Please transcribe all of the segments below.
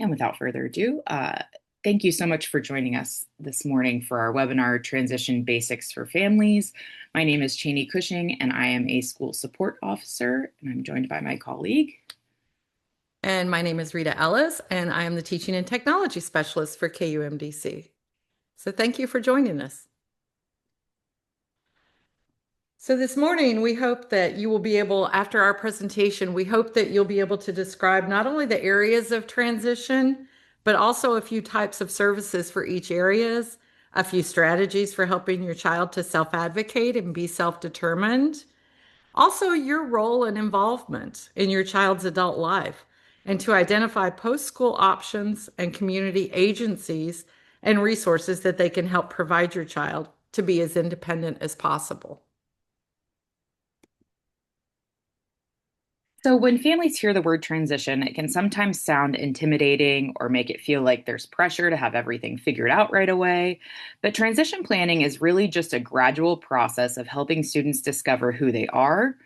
And without further ado, thank you so much for joining us this morning for our webinar, Transition Basics for Families. My name is Cheyney Cushing, and I am a school support officer, and I'm joined by my colleague. And my name is Rita Ellis, and I am the Teaching and Technology Specialist for KUMDC. So thank you for joining us. So this morning, we hope that you will be able, after our presentation, we hope that you'll be able to describe not only the areas of transition, but also a few types of services for each areas, a few strategies for helping your child to self-advocate and be self-determined, also your role and involvement in your child's adult life, and to identify post-school options and community agencies and resources that they can help provide your child to be as independent as possible. So, when families hear the word transition, it can sometimes sound intimidating or make it feel like there's pressure to have everything figured out right away. But transition planning is really just a gradual process of helping students discover who they are,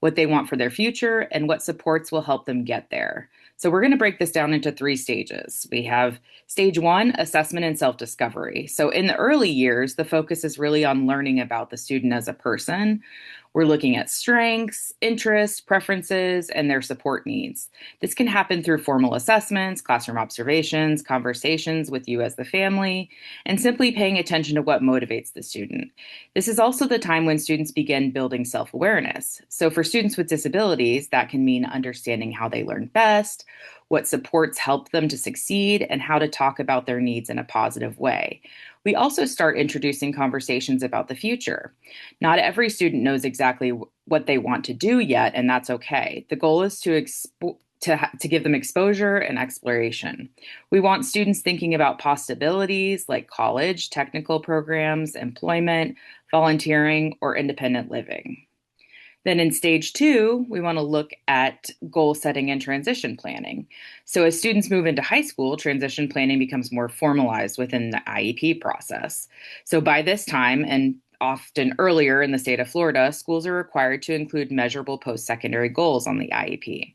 what they want for their future, and what supports will help them get there. So, we're going to break this down into three stages. We have stage one, assessment and self discovery. So, in the early years, the focus is really on learning about the student as a person. We're looking at strengths, interests, preferences, and their support needs. This can happen through formal assessments, classroom observations, conversations with you as the family, and simply paying attention to what motivates the student. This is also the time when students begin building self-awareness. So for students with disabilities, that can mean understanding how they learn best, what supports help them to succeed, and how to talk about their needs in a positive way. We also start introducing conversations about the future. Not every student knows exactly what they want to do yet, and that's okay. The goal is to give them exposure and exploration. We want students thinking about possibilities like college, technical programs, employment, volunteering, or independent living. Then in stage two, we want to look at goal setting and transition planning. So as students move into high school, transition planning becomes more formalized within the IEP process. So by this time, and often earlier in the state of Florida, schools are required to include measurable post-secondary goals on the IEP.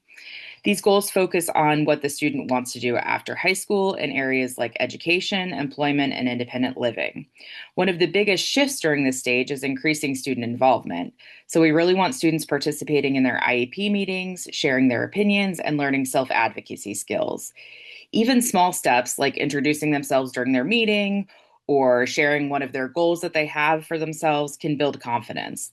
These goals focus on what the student wants to do after high school in areas like education, employment, and independent living. One of the biggest shifts during this stage is increasing student involvement. So we really want students participating in their IEP meetings, sharing their opinions, and learning self-advocacy skills. Even small steps like introducing themselves during their meeting or sharing one of their goals that they have for themselves can build confidence.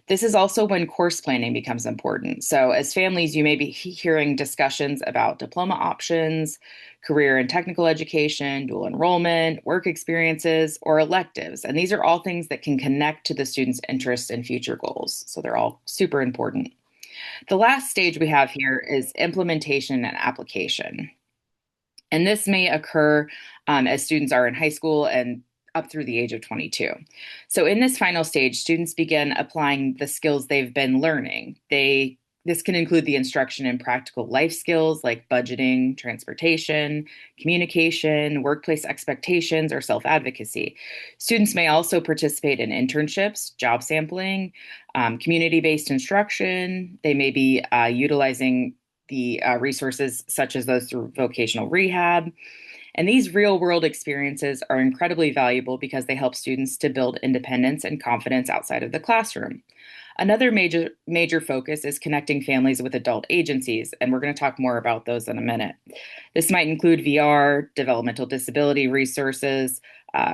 This is also when course planning becomes important. So, as families, you may be hearing discussions about diploma options, career and technical education, dual enrollment, work experiences, or electives. And these are all things that can connect to the student's interests and future goals. So, they're all super important. The last stage we have here is implementation and application. And this may occur as students are in high school and up through the age of 22. So in this final stage, students begin applying the skills they've been learning. This can include the instruction in practical life skills like budgeting, transportation, communication, workplace expectations, or self-advocacy. Students may also participate in internships, job sampling, community-based instruction. They may be utilizing the resources such as those through vocational rehab. And these real world experiences are incredibly valuable because they help students to build independence and confidence outside of the classroom. Another major focus is connecting families with adult agencies, and we're going to talk more about those in a minute. This might include VR, developmental disability resources,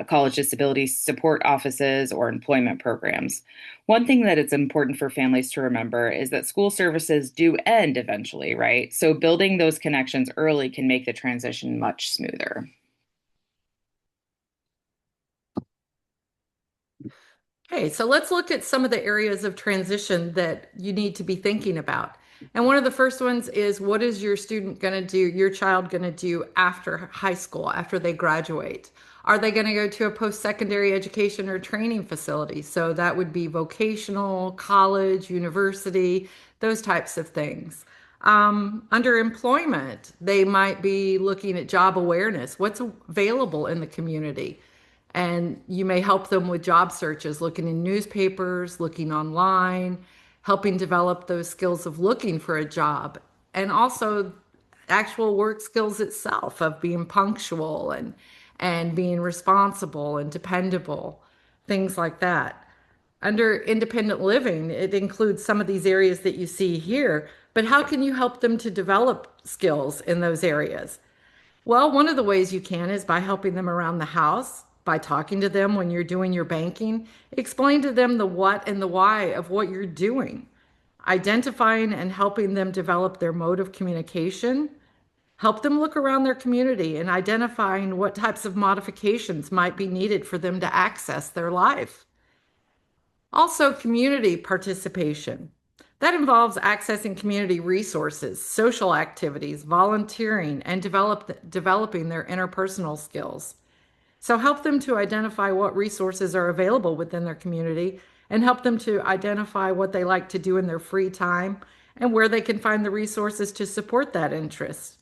college disability support offices, or employment programs. One thing that it's important for families to remember is that school services do end eventually, right? So building those connections early can make the transition much smoother. Okay, so let's look at some of the areas of transition that you need to be thinking about. And one of the first ones is what is your student going to do, your child going to do after high school, after they graduate? Are they going to go to a post-secondary education or training facility? So that would be vocational, college, university, those types of things. Under employment, they might be looking at job awareness. What's available in the community? And you may help them with job searches, looking in newspapers, looking online, helping develop those skills of looking for a job. And also actual work skills itself of being punctual and being responsible and dependable, things like that. Under independent living, it includes some of these areas that you see here, but how can you help them to develop skills in those areas? Well, one of the ways you can is by helping them around the house, by talking to them when you're doing your banking. Explain to them the what and the why of what you're doing. Identifying and helping them develop their mode of communication. Help them look around their community and identifying what types of modifications might be needed for them to access their life. Also, community participation. That involves accessing community resources, social activities, volunteering, and developing their interpersonal skills. So help them to identify what resources are available within their community and help them to identify what they like to do in their free time and where they can find the resources to support that interest.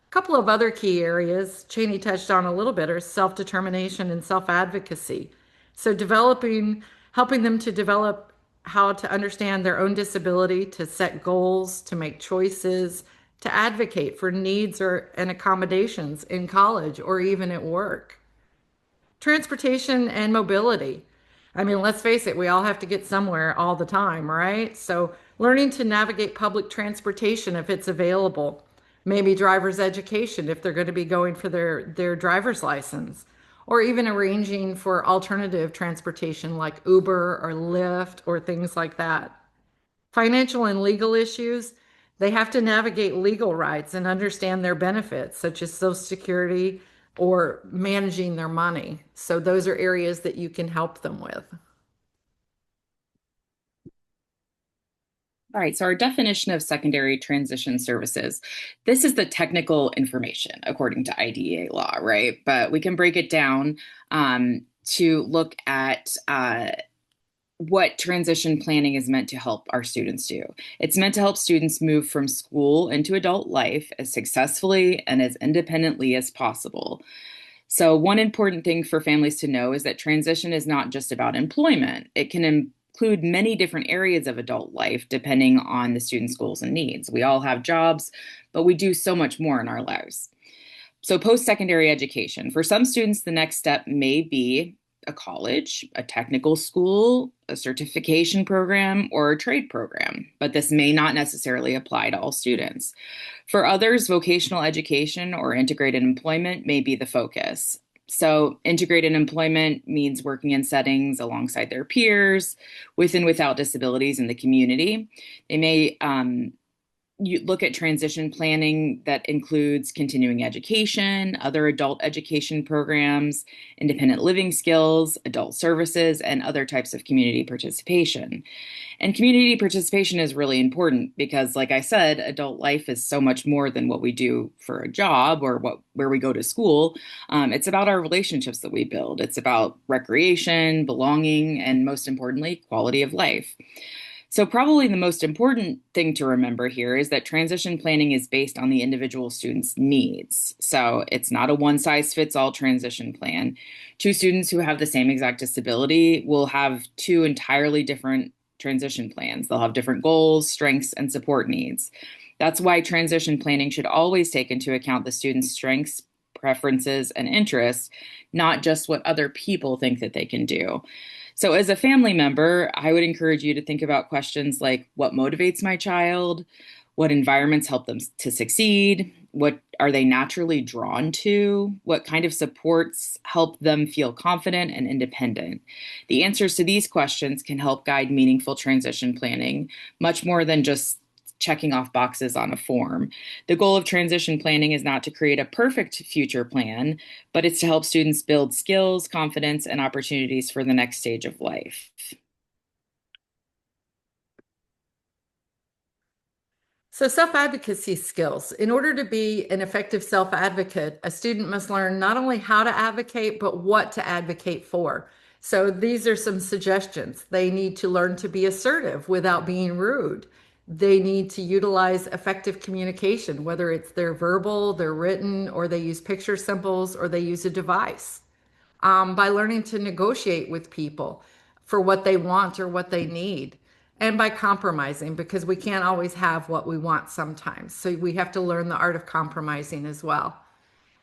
A couple of other key areas Cheyney touched on a little bit are self-determination and self-advocacy. So helping them to develop how to understand their own disability, to set goals, to make choices, to advocate for needs and accommodations in college or even at work. Transportation and mobility. I mean, let's face it, we all have to get somewhere all the time, right? So, learning to navigate public transportation if it's available, maybe driver's education if they're going to be going for their driver's license, or even arranging for alternative transportation like Uber or Lyft or things like that. Financial and legal issues, they have to navigate legal rights and understand their benefits, such as Social Security or managing their money. So those are areas that you can help them with. All right, so our definition of secondary transition services. This is the technical information according to IDEA law, right? But we can break it down to look at what transition planning is meant to help our students do. It's meant to help students move from school into adult life as successfully and as independently as possible. So, one important thing for families to know is that transition is not just about employment. It can include many different areas of adult life depending on the student's goals and needs. We all have jobs, but we do so much more in our lives. So, post secondary education. For some students, the next step may be a college, a technical school, a certification program, or a trade program, but this may not necessarily apply to all students. For others, vocational education or integrated employment may be the focus. So, integrated employment means working in settings alongside their peers, with and without disabilities in the community. They may you look at transition planning that includes continuing education, other adult education programs, independent living skills, adult services, and other types of community participation. And community participation is really important because, like I said, adult life is so much more than what we do for a job or where we go to school. It's about our relationships that we build. It's about recreation, belonging, and most importantly, quality of life. So, probably the most important thing to remember here is that transition planning is based on the individual student's needs. So, it's not a one size fits all transition plan. Two students who have the same exact disability will have two entirely different transition plans. They'll have different goals, strengths, and support needs. That's why transition planning should always take into account the student's strengths, preferences, and interests, not just what other people think that they can do. So, as a family member, I would encourage you to think about questions like what motivates my child? What environments help them to succeed? What are they naturally drawn to? What kind of supports help them feel confident and independent? The answers to these questions can help guide meaningful transition planning, much more than just checking off boxes on a form. The goal of transition planning is not to create a perfect future plan, but it's to help students build skills, confidence, and opportunities for the next stage of life. So, self-advocacy skills. In order to be an effective self-advocate, a student must learn not only how to advocate, but what to advocate for. So, these are some suggestions. They need to learn to be assertive without being rude. They need to utilize effective communication, whether it's their verbal, their written, or they use picture symbols, or they use a device. By learning to negotiate with people for what they want or what they need. and by compromising because we can't always have what we want sometimes. So we have to learn the art of compromising as well.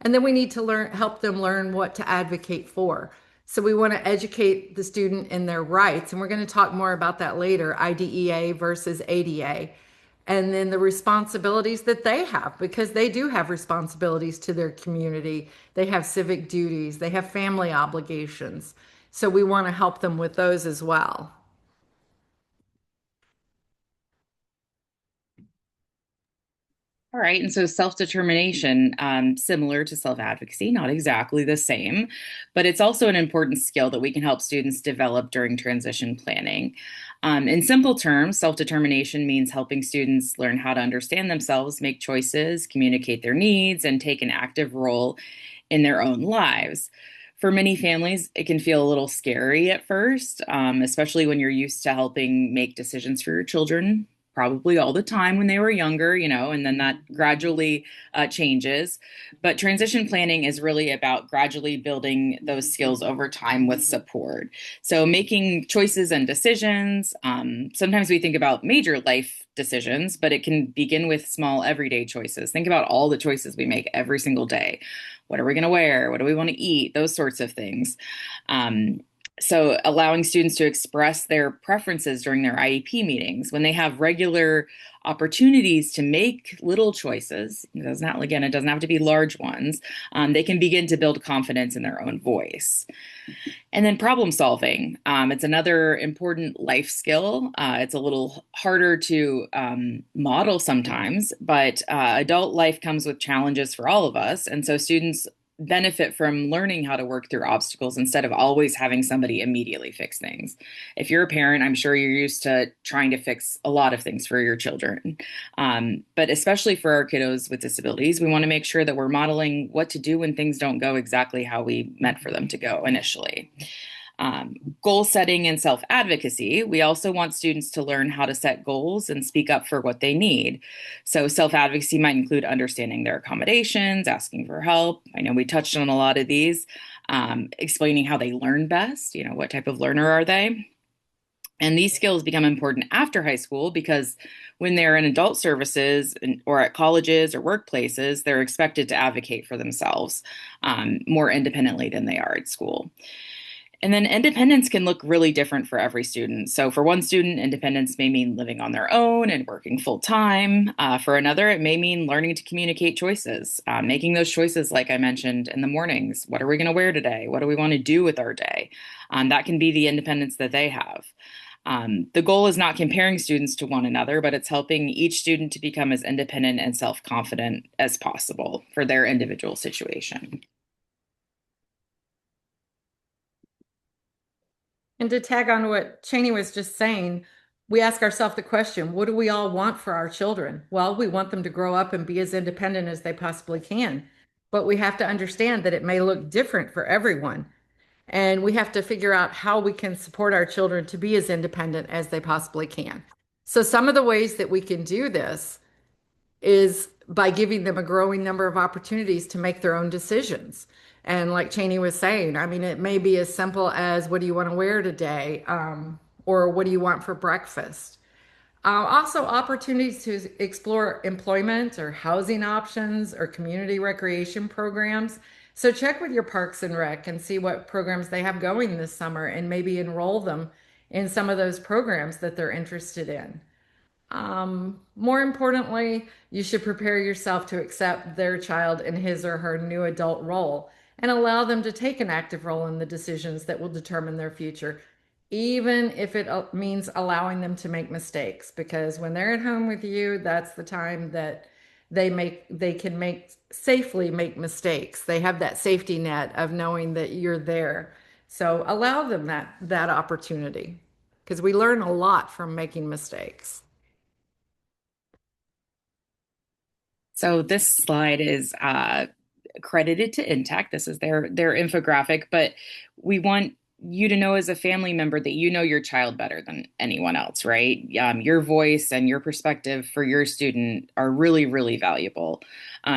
And then we need to help them learn what to advocate for. So we want to educate the student in their rights. And we're going to talk more about that later, IDEA versus ADA. And then the responsibilities that they have, because they do have responsibilities to their community. They have civic duties, they have family obligations. So we want to help them with those as well. All right. And so self-determination, similar to self-advocacy, not exactly the same, but it's also an important skill that we can help students develop during transition planning. In simple terms, self-determination means helping students learn how to understand themselves, make choices, communicate their needs, and take an active role in their own lives. For many families, it can feel a little scary at first, especially when you're used to helping make decisions for your children, probably all the time when they were younger, and then that gradually changes. But transition planning is really about gradually building those skills over time with support. So making choices and decisions, sometimes we think about major life decisions, but it can begin with small everyday choices. Think about all the choices we make every single day. What are we going to wear? What do we want to eat? Those sorts of things. So allowing students to express their preferences during their IEP meetings when they have regular opportunities to make little choices. It doesn't have to be large ones. They can begin to build confidence in their own voice. And then problem solving. It's another important life skill. It's a little harder to model sometimes, but adult life comes with challenges for all of us. And so students benefit from learning how to work through obstacles instead of always having somebody immediately fix things. If you're a parent, I'm sure you're used to trying to fix a lot of things for your children. But especially for our kiddos with disabilities, we want to make sure that we're modeling what to do when things don't go exactly how we meant for them to go initially. Goal setting and self advocacy. We also want students to learn how to set goals and speak up for what they need. So, self advocacy might include understanding their accommodations, asking for help. I know we touched on a lot of these, explaining how they learn best. What type of learner are they? And these skills become important after high school because when they're in adult services or at colleges or workplaces, they're expected to advocate for themselves more independently than they are at school. And then independence can look really different for every student. So, for one student, independence may mean living on their own and working full time. For another, it may mean learning to communicate choices, making those choices, like I mentioned in the mornings. What are we going to wear today? What do we want to do with our day? That can be the independence that they have. The goal is not comparing students to one another, but it's helping each student to become as independent and self confident as possible for their individual situation. And to tag on what Cheyney was just saying, we ask ourselves the question, what do we all want for our children? Well, we want them to grow up and be as independent as they possibly can. But we have to understand that it may look different for everyone. And we have to figure out how we can support our children to be as independent as they possibly can. So, some of the ways that we can do this is by giving them a growing number of opportunities to make their own decisions. And like Cheyney was saying, I mean, it may be as simple as what do you want to wear today? Or what do you want for breakfast? Also, opportunities to explore employment or housing options or community recreation programs. So, check with your Parks and Rec and see what programs they have going this summer and maybe enroll them in some of those programs that they're interested in. More importantly, you should prepare yourself to accept their child in his or her new adult role and allow them to take an active role in the decisions that will determine their future, even if it means allowing them to make mistakes. Because when they're at home with you, that's the time that they can safely make mistakes. They have that safety net of knowing that you're there. So allow them that opportunity because we learn a lot from making mistakes. So this slide is credited to Intact. This is their infographic, but we want you to know as a family member that you know your child better than anyone else, right? Your voice and your perspective for your student are really, really valuable.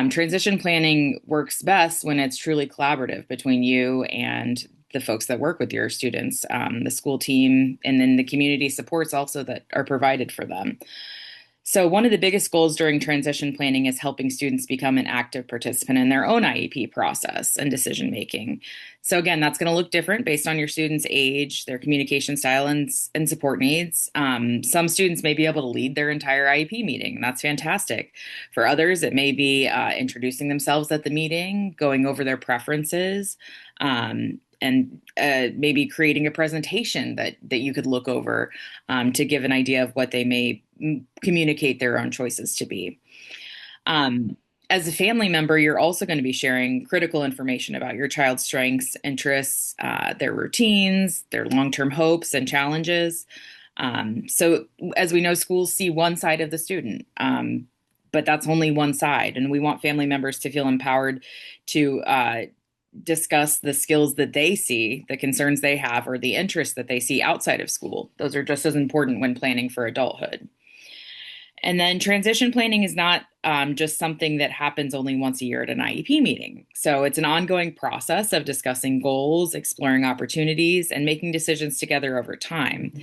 Transition planning works best when it's truly collaborative between you and the folks that work with your students, the school team, and then the community supports also that are provided for them. So, one of the biggest goals during transition planning is helping students become an active participant in their own IEP process and decision making. So, again, that's going to look different based on your student's age, their communication style, and support needs. Some students may be able to lead their entire IEP meeting, and that's fantastic. For others, it may be introducing themselves at the meeting, going over their preferences. And maybe creating a presentation that you could look over to give an idea of what they may communicate their own choices to be. As a family member, you're also going to be sharing critical information about your child's strengths, interests, their routines, their long-term hopes and challenges. So as we know, schools see one side of the student, but that's only one side. And we want family members to feel empowered to discuss the skills that they see, the concerns they have, or the interests that they see outside of school. Those are just as important when planning for adulthood. And then transition planning is not just something that happens only once a year at an IEP meeting. So it's an ongoing process of discussing goals, exploring opportunities, and making decisions together over time.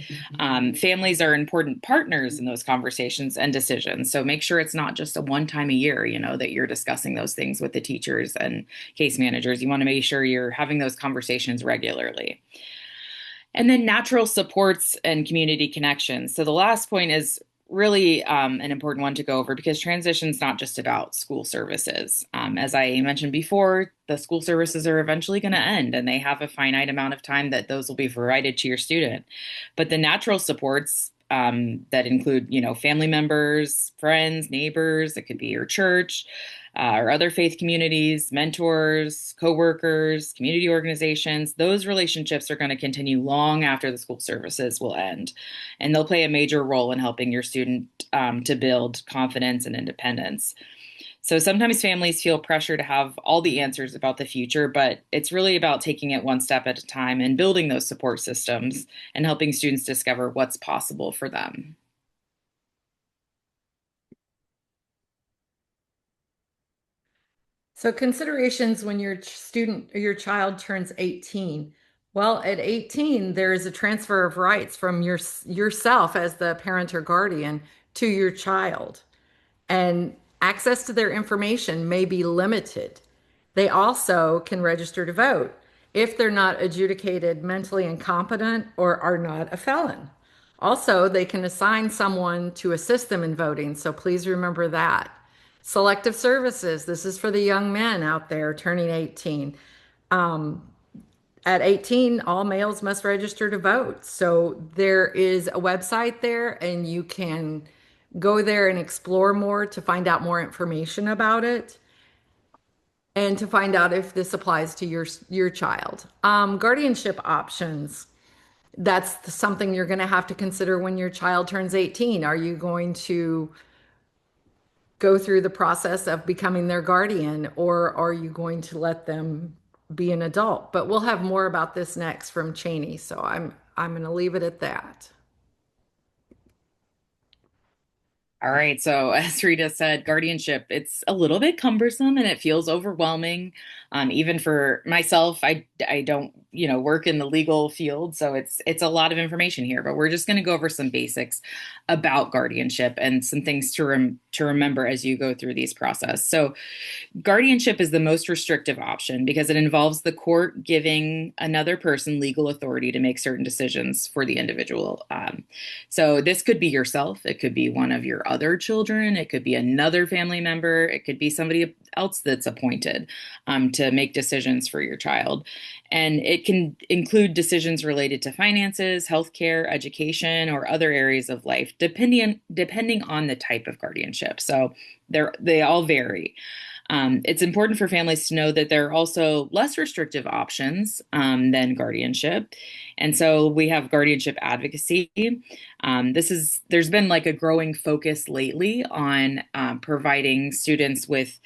Families are important partners in those conversations and decisions. So make sure it's not just a one time a year, that you're discussing those things with the teachers and case managers. You want to make sure you're having those conversations regularly. And then natural supports and community connections. So the last point is really an important one to go over because transition is not just about school services. As I mentioned before, the school services are eventually going to end and they have a finite amount of time that those will be provided to your student. But the natural supports that include, family members, friends, neighbors, it could be your church or other faith communities, mentors, coworkers, community organizations. Those relationships are going to continue long after the school services will end. And they'll play a major role in helping your student to build confidence and independence. So sometimes families feel pressure to have all the answers about the future, but it's really about taking it one step at a time and building those support systems and helping students discover what's possible for them. So considerations when your student or your child turns 18. Well, at 18, there is a transfer of rights from yourself as the parent or guardian to your child. And access to their information may be limited. They also can register to vote if they're not adjudicated mentally incompetent or are not a felon. Also, they can assign someone to assist them in voting, so please remember that. Selective services, this is for the young men out there turning 18. At 18, all males must register to vote. So there is a website there, and you can go there and explore more to find out more information about it and to find out if this applies to your child. Guardianship options. That's something you're going to have to consider when your child turns 18. Are you going to go through the process of becoming their guardian, or are you going to let them be an adult? But we'll have more about this next from Cheyney, so I'm going to leave it at that. All right. So as Rita said, guardianship, it's a little bit cumbersome and it feels overwhelming. Even for myself, I don't, work in the legal field. So it's a lot of information here, but we're just going to go over some basics about guardianship and some things to remember as you go through these process. So guardianship is the most restrictive option because it involves the court giving another person legal authority to make certain decisions for the individual. So this could be yourself. It could be one of your other children. It could be another family member. It could be somebody else that's appointed to make decisions for your child. And it can include decisions related to finances, healthcare, education, or other areas of life, depending on the type of guardianship. So they all vary. It's important for families to know that there are also less restrictive options than guardianship. And so we have guardianship advocacy. There's been like a growing focus lately on providing students with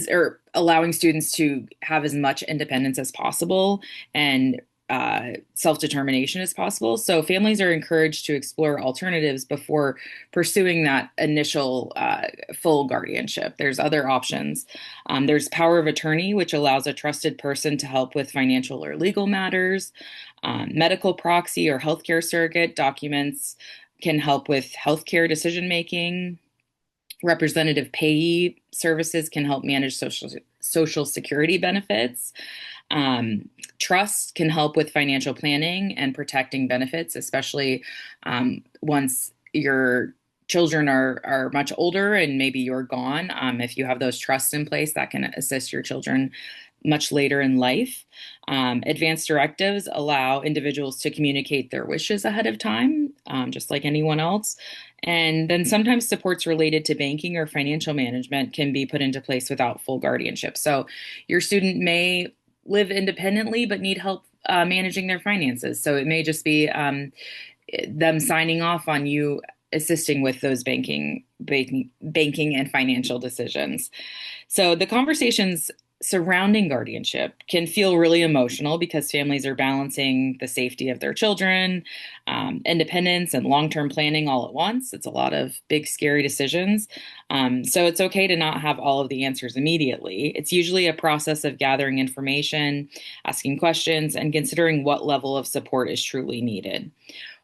or allowing students to have as much independence as possible and self-determination as possible. So families are encouraged to explore alternatives before pursuing that initial full guardianship. There's other options. There's power of attorney, which allows a trusted person to help with financial or legal matters. Medical proxy or healthcare surrogate documents can help with healthcare decision making. Representative payee services can help manage social security benefits. Trust can help with financial planning and protecting benefits, especially once your children are much older and maybe you're gone. If you have those trusts in place, that can assist your children much later in life. Advanced directives allow individuals to communicate their wishes ahead of time, just like anyone else. And then sometimes supports related to banking or financial management can be put into place without full guardianship. So your student may live independently but need help managing their finances. So it may just be them signing off on you assisting with those banking and financial decisions. So the conversations surrounding guardianship can feel really emotional because families are balancing the safety of their children, independence, and long-term planning all at once. It's a lot of big, scary decisions. So it's okay to not have all of the answers immediately. It's usually a process of gathering information, asking questions, and considering what level of support is truly needed.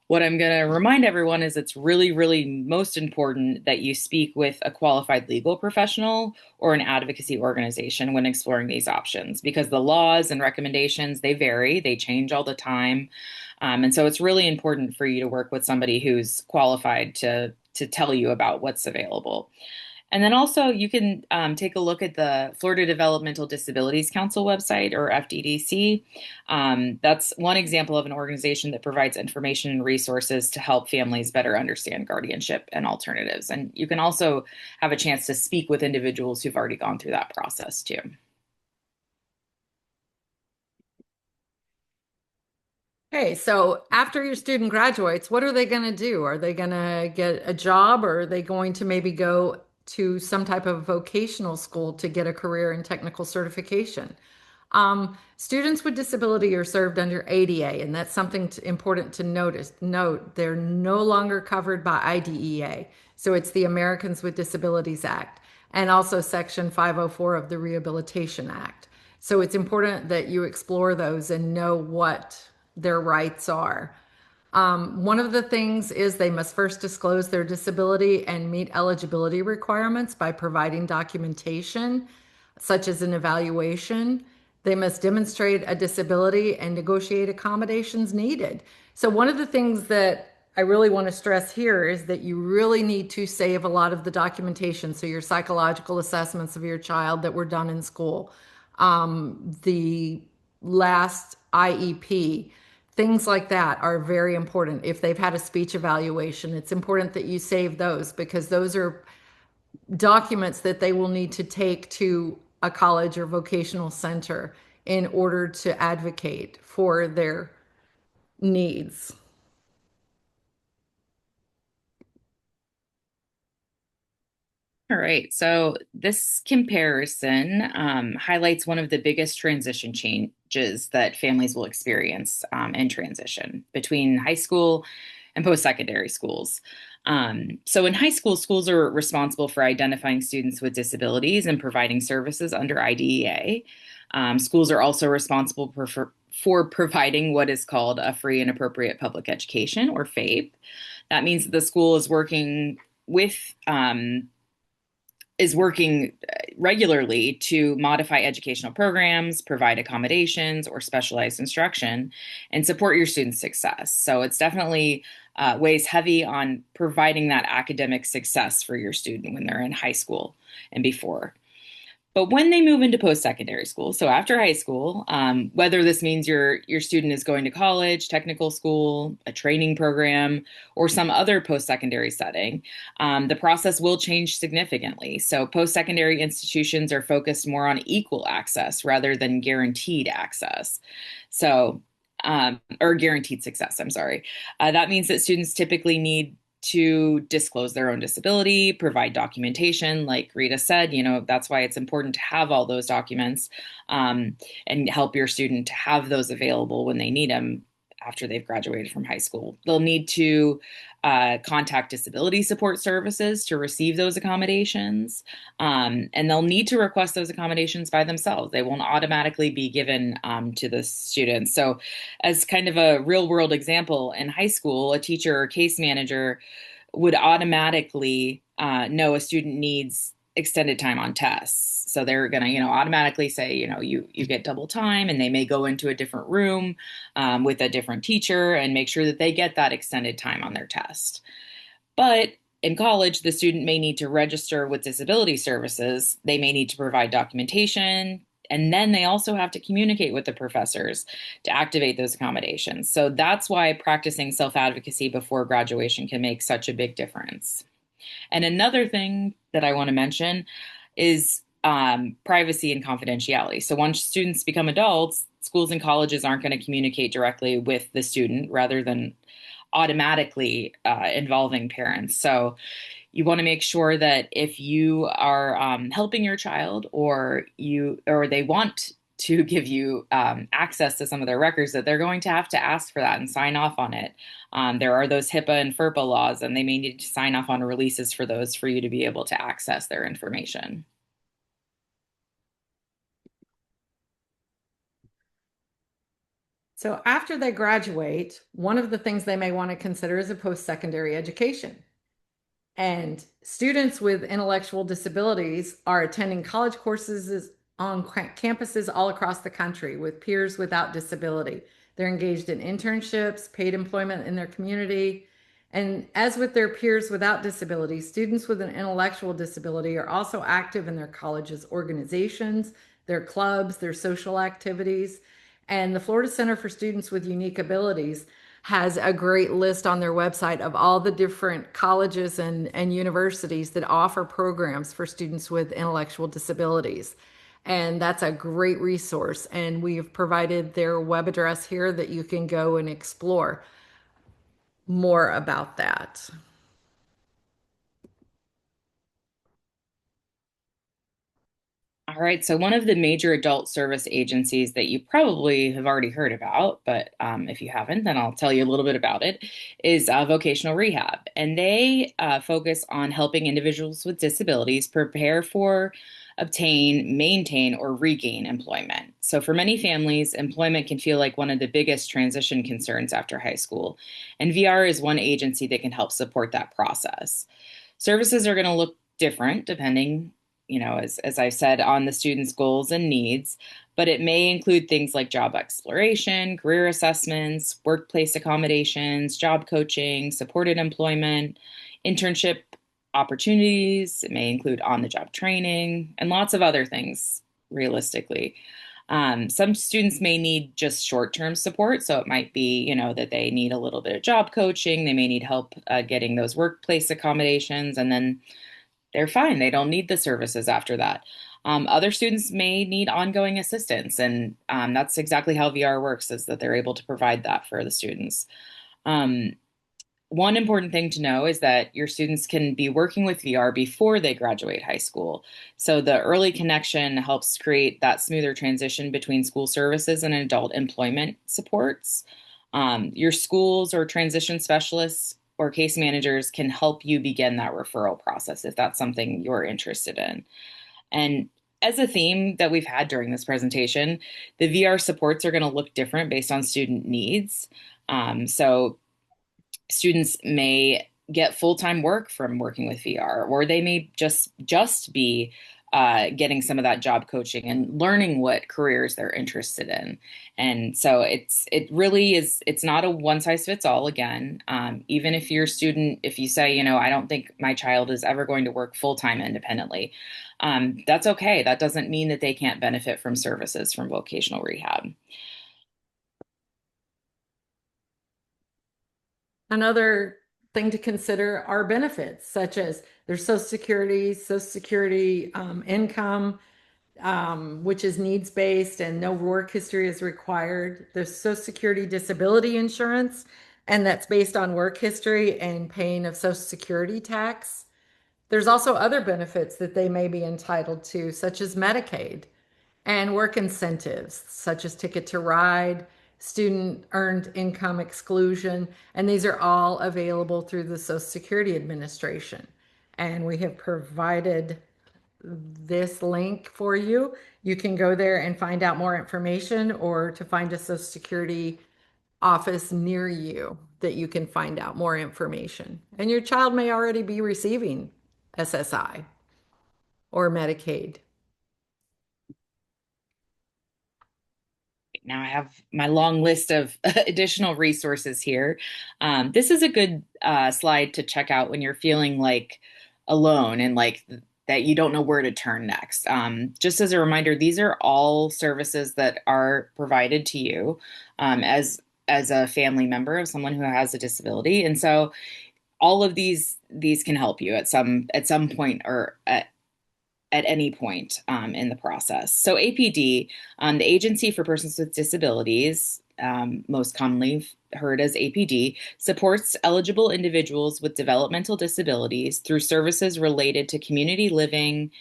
What I'm going to remind everyone is it's really, really most important that you speak with a qualified legal professional or an advocacy organization when exploring these options, because the laws and recommendations, they vary, they change all the time. And so it's really important for you to work with somebody who's qualified to tell you about what's available. And then also you can take a look at the Florida Developmental Disabilities Council website, or FDDC. That's one example of an organization that provides information and resources to help families better understand guardianship and alternatives. And you can also have a chance to speak with individuals who've already gone through that process too. Okay, so after your student graduates, what are they going to do? Are they going to get a job, or are they going to maybe go to some type of vocational school to get a career in technical certification? Students with disability are served under ADA, and that's something important to note. They're no longer covered by IDEA. So it's the Americans with Disabilities Act and also Section 504 of the Rehabilitation Act. So it's important that you explore those and know what their rights are. One of the things is they must first disclose their disability and meet eligibility requirements by providing documentation, such as an evaluation. They must demonstrate a disability and negotiate accommodations needed. So one of the things that I really want to stress here is that you really need to save a lot of the documentation. So your psychological assessments of your child that were done in school, the last IEP, things like that are very important. If they've had a speech evaluation, it's important that you save those, because those are documents that they will need to take to a college or vocational center in order to advocate for their needs. All right, so this comparison highlights one of the biggest transition changes that families will experience in transition between high school and post-secondary schools. So in high school, schools are responsible for identifying students with disabilities and providing services under IDEA. Schools are also responsible for providing what is called a free and appropriate public education, or FAPE. That means that the school with is working regularly to modify educational programs, provide accommodations or specialized instruction, and support your students' success. So it's definitely weighs heavy on providing that academic success for your student when they're in high school and before. But when they move into post-secondary school, so after high school, whether this means your student is going to college, technical school, a training program, or some other post-secondary setting, the process will change significantly. So post-secondary institutions are focused more on equal access rather than guaranteed access. So, or guaranteed success, I'm sorry. That means that students typically need to disclose their own disability, provide documentation, like Rita said. That's why it's important to have all those documents, and help your student to have those available when they need them after they've graduated from high school. They'll need to contact disability support services to receive those accommodations, and they'll need to request those accommodations by themselves. They won't automatically be given to the students. So, as kind of a real world example, in high school, a teacher or case manager would automatically know a student needs extended time on tests. So they're going to, automatically say, you get double time, and they may go into a different room with a different teacher and make sure that they get that extended time on their test. But in college, the student may need to register with disability services. They may need to provide documentation, and then they also have to communicate with the professors to activate those accommodations. So that's why practicing self-advocacy before graduation can make such a big difference. And another thing that I want to mention is privacy and confidentiality. So once students become adults, schools and colleges aren't going to communicate directly with the student rather than automatically involving parents. So you want to make sure that if you are helping your child, or they want to give you access to some of their records, that they're going to have to ask for that and sign off on it. There are those HIPAA and FERPA laws, and they may need to sign off on releases for those for you to be able to access their information. So after they graduate, one of the things they may want to consider is a post-secondary education. And students with intellectual disabilities are attending college courses on campuses all across the country with peers without disability. They're engaged in internships, paid employment in their community. And as with their peers without disability, students with an intellectual disability are also active in their college's organizations, their clubs, their social activities. And the Florida Center for Students with Unique Abilities has a great list on their website of all the different colleges and universities that offer programs for students with intellectual disabilities. And that's a great resource. And we've provided their web address here that you can go and explore more about that. All right, so one of the major adult service agencies that you probably have already heard about, but if you haven't, then I'll tell you a little bit about it, is vocational rehab. And they focus on helping individuals with disabilities prepare for, obtain, maintain, or regain employment. So for many families, employment can feel like one of the biggest transition concerns after high school. And VR is one agency that can help support that process. Services are going to look different depending, as I said, on the student's goals and needs, but it may include things like job exploration, career assessments, workplace accommodations, job coaching, supported employment, internship opportunities. It may include on-the-job training, and lots of other things, realistically. Some students may need just short-term support, so it might be, that they need a little bit of job coaching. They may need help getting those workplace accommodations, and then they're fine. They don't need the services after that. Other students may need ongoing assistance, and that's exactly how VR works, is that they're able to provide that for the students. One important thing to know is that your students can be working with VR before they graduate high school. So the early connection helps create that smoother transition between school services and adult employment supports. Your schools or transition specialists or case managers can help you begin that referral process if that's something you're interested in. And as a theme that we've had during this presentation, the VR supports are going to look different based on student needs. So students may get full-time work from working with VR, or they may just be getting some of that job coaching and learning what careers they're interested in. And so it really is, it's not a one size fits all again. Even if your student, if you say, I don't think my child is ever going to work full-time independently, that's okay. That doesn't mean that they can't benefit from services from vocational rehab. Another thing to consider are benefits, such as there's Social Security income, which is needs-based and no work history is required. There's Social Security disability insurance and that's based on work history and paying of Social Security tax. There's also other benefits that they may be entitled to, such as Medicaid and work incentives, such as Ticket to Ride, student earned income exclusion, and these are all available through the Social Security Administration. And we have provided this link for you. You can go there and find out more information or to find a Social Security office near you that you can find out more information. And your child may already be receiving SSI or Medicaid. Now I have my long list of additional resources here. This is a good slide to check out when you're feeling like alone and like that you don't know where to turn next. Just as a reminder, these are all services that are provided to you as a family member of someone who has a disability, and so all of these can help you at some point or at any point in the process. So APD, the Agency for Persons with Disabilities, most commonly heard as APD, supports eligible individuals with developmental disabilities through services related to community living,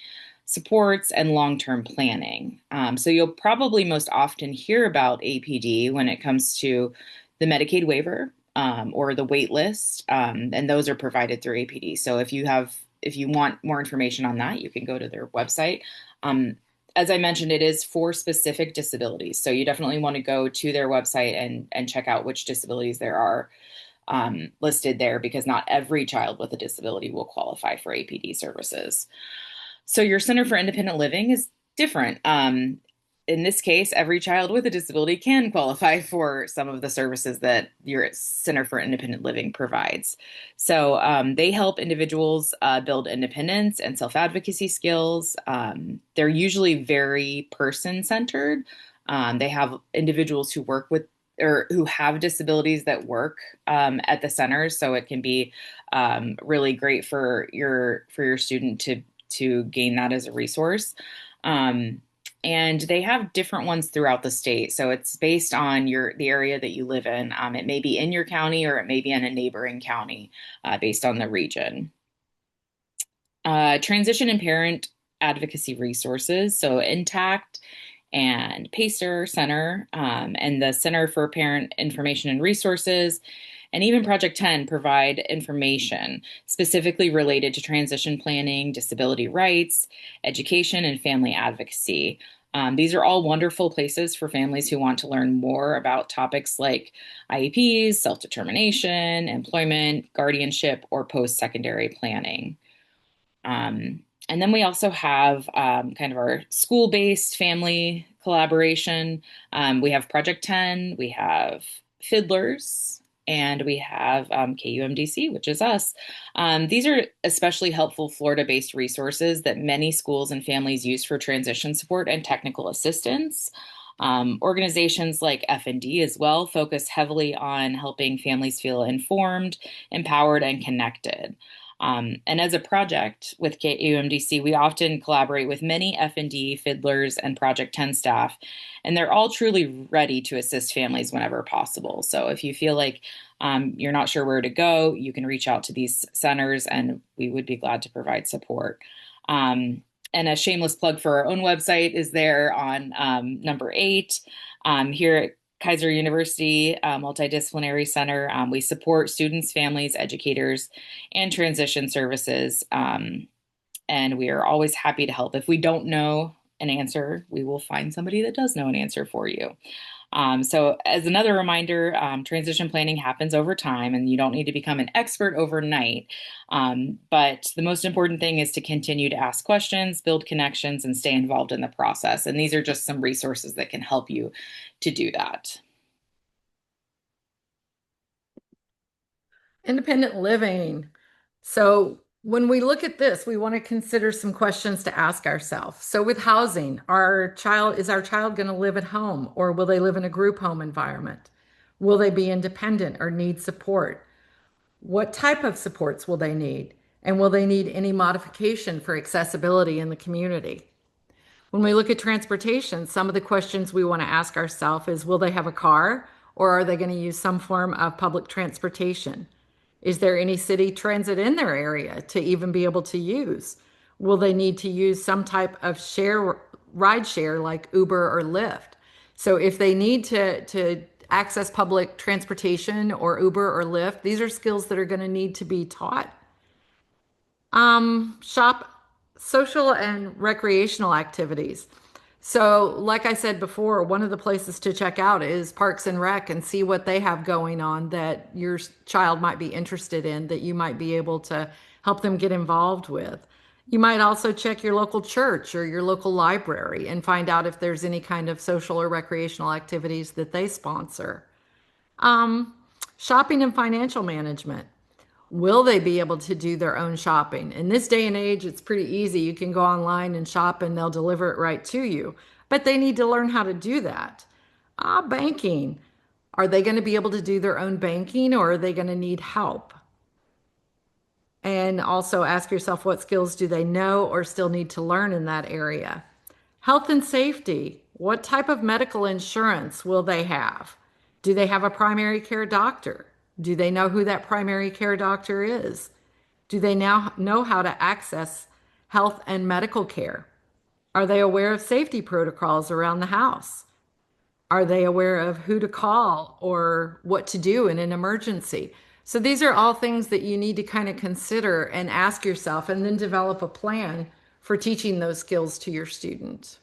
supports, and long-term planning. So you'll probably most often hear about APD when it comes to the Medicaid waiver or the wait list, and those are provided through APD. So if you want more information on that, you can go to their website. As I mentioned, it is for specific disabilities. So you definitely want to go to their website and check out which disabilities there are listed there, because not every child with a disability will qualify for APD services. So your Center for Independent Living is different. In this case, every child with a disability can qualify for some of the services that your Center for Independent Living provides. So they help individuals build independence and self-advocacy skills. They're usually very person-centered. They have individuals who work with or who have disabilities that work at the centers, so it can be really great for your student to gain that as a resource. And they have different ones throughout the state. So it's based on the area that you live in. It may be in your county or it may be in a neighboring county based on the region. Transition and parent advocacy resources. So Intact and Pacer Center and the Center for Parent Information and Resources and even Project 10 provide information specifically related to transition planning, disability rights, education, and family advocacy. These are all wonderful places for families who want to learn more about topics like IEPs, self-determination, employment, guardianship, or post-secondary planning. And then we also have kind of our school-based family collaboration. We have Project 10, we have Fiddlers, and we have KUMDC, which is us. These are especially helpful Florida-based resources that many schools and families use for transition support and technical assistance. Organizations like F&D as well focus heavily on helping families feel informed, empowered, and connected. And as a project with KUMDC, we often collaborate with many F&D, Fiddlers, and Project 10 staff, and they're all truly ready to assist families whenever possible. So if you feel like you're not sure where to go, you can reach out to these centers, and we would be glad to provide support. And a shameless plug for our own website is there on number 8. Here at Kaiser University Multidisciplinary Center, we support students, families, educators, and transition services. And we are always happy to help. If we don't know an answer, we will find somebody that does know an answer for you. So as another reminder, transition planning happens over time and you don't need to become an expert overnight. But the most important thing is to continue to ask questions, build connections, and stay involved in the process. And these are just some resources that can help you to do that. Independent living. So when we look at this, we want to consider some questions to ask ourselves. So with housing, is our child going to live at home, or will they live in a group home environment? Will they be independent or need support? What type of supports will they need? And will they need any modification for accessibility in the community? When we look at transportation, some of the questions we want to ask ourselves is, will they have a car or are they going to use some form of public transportation? Is there any city transit in their area to even be able to use? Will they need to use some type of ride share like Uber or Lyft? So if they need to access public transportation or Uber or Lyft, these are skills that are going to need to be taught. Shop social and recreational activities. So, like I said before, one of the places to check out is Parks and Rec and see what they have going on that your child might be interested in, that you might be able to help them get involved with. You might also check your local church or your local library and find out if there's any kind of social or recreational activities that they sponsor. Um, Shopping and financial management. Will they be able to do their own shopping? In this day and age, it's pretty easy. You can go online and shop and they'll deliver it right to you. But they need to learn how to do that. Banking. Are they going to be able to do their own banking or are they going to need help? And also ask yourself what skills do they know or still need to learn in that area? Health and safety. What type of medical insurance will they have? Do they have a primary care doctor? Do they know who that primary care doctor is? Do they now know how to access health and medical care? Are they aware of safety protocols around the house? Are they aware of who to call or what to do in an emergency? So these are all things that you need to kind of consider and ask yourself and then develop a plan for teaching those skills to your student.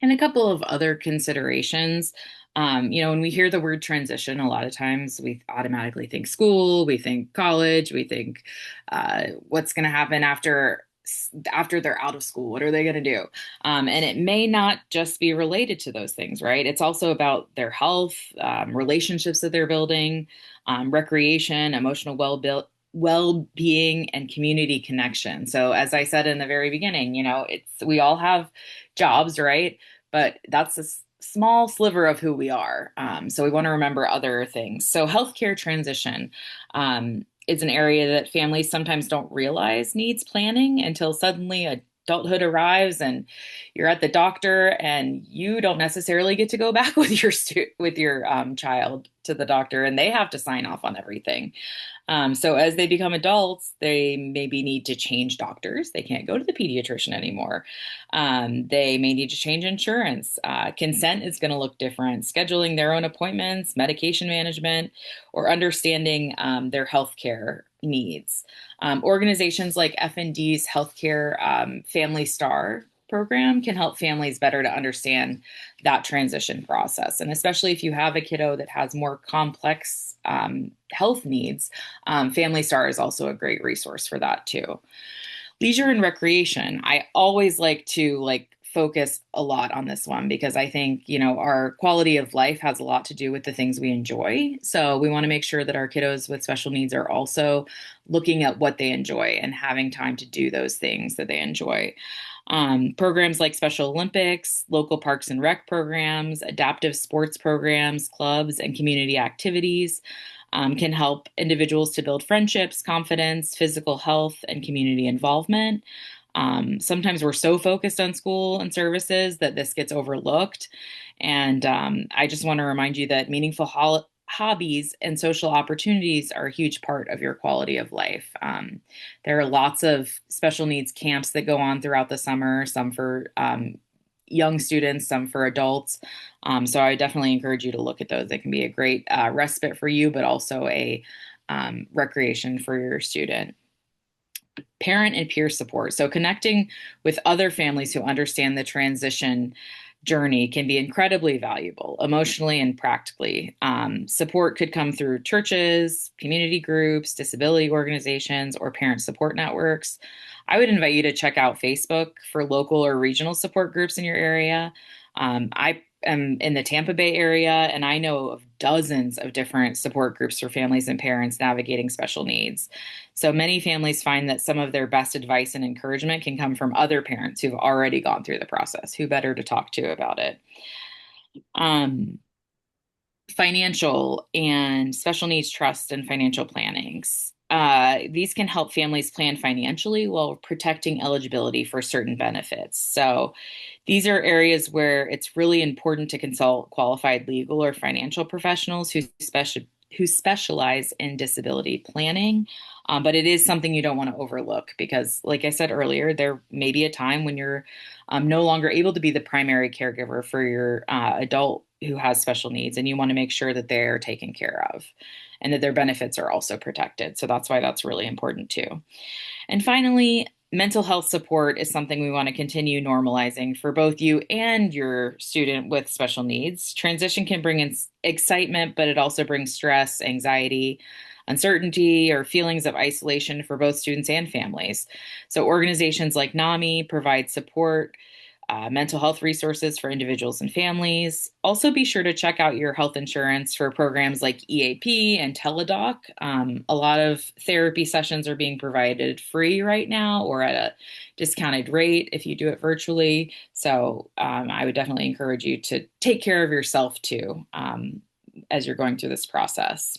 And a couple of other considerations. When we hear the word transition, a lot of times we automatically think school, we think college, we think what's going to happen after they're out of school. What are they going to do? And it may not just be related to those things, right? It's also about their health, relationships that they're building, recreation, emotional well-being and community connection. So as I said in the very beginning, we all have jobs, right? But that's a small sliver of who we are. So we want to remember other things. So healthcare transition is an area that families sometimes don't realize needs planning until suddenly adulthood arrives and you're at the doctor and you don't necessarily get to go back with your child to the doctor and they have to sign off on everything. So as they become adults, they maybe need to change doctors. They can't go to the pediatrician anymore. They may need to change insurance. Consent is going to look different. Scheduling their own appointments, medication management, or understanding their healthcare needs. Organizations like F&D's Healthcare Family Star program can help families better to understand that transition process. And especially if you have a kiddo that has more complex health needs, Family Star is also a great resource for that too. Leisure and recreation. I always like to focus a lot on this one because I think, our quality of life has a lot to do with the things we enjoy. So we want to make sure that our kiddos with special needs are also looking at what they enjoy and having time to do those things that they enjoy. Programs like Special Olympics, local parks and rec programs, adaptive sports programs, clubs, and community activities can help individuals to build friendships, confidence, physical health, and community involvement. Sometimes we're so focused on school and services that this gets overlooked. And I just want to remind you that meaningful hobbies and social opportunities are a huge part of your quality of life. There are lots of special needs camps that go on throughout the summer, some for young students, some for adults. So I definitely encourage you to look at those. They can be a great respite for you, but also a recreation for your student. Parent and peer support. So connecting with other families who understand the transition journey can be incredibly valuable emotionally and practically. Support could come through churches, community groups, disability organizations, or parent support networks. I would invite you to check out Facebook for local or regional support groups in your area. I am in the Tampa Bay area, and I know of dozens of different support groups for families and parents navigating special needs. So many families find that some of their best advice and encouragement can come from other parents who've already gone through the process. Who better to talk to about it? Financial and special needs trust and financial plannings. these can help families plan financially while protecting eligibility for certain benefits. So these are areas where it's really important to consult qualified legal or financial professionals who specialize in disability planning. But it is something you don't want to overlook because, like I said earlier, there may be a time when you're no longer able to be the primary caregiver for your adult who has special needs, and you want to make sure that they're taken care of and that their benefits are also protected. So that's why that's really important too. And finally, mental health support is something we want to continue normalizing for both you and your student with special needs. Transition can bring in excitement, but it also brings stress, anxiety, uncertainty, or feelings of isolation for both students and families. So, organizations like NAMI provide support, mental health resources for individuals and families. Also, be sure to check out your health insurance for programs like EAP and Teledoc. A lot of therapy sessions are being provided free right now or at a discounted rate if you do it virtually. So, I would definitely encourage you to take care of yourself too as you're going through this process.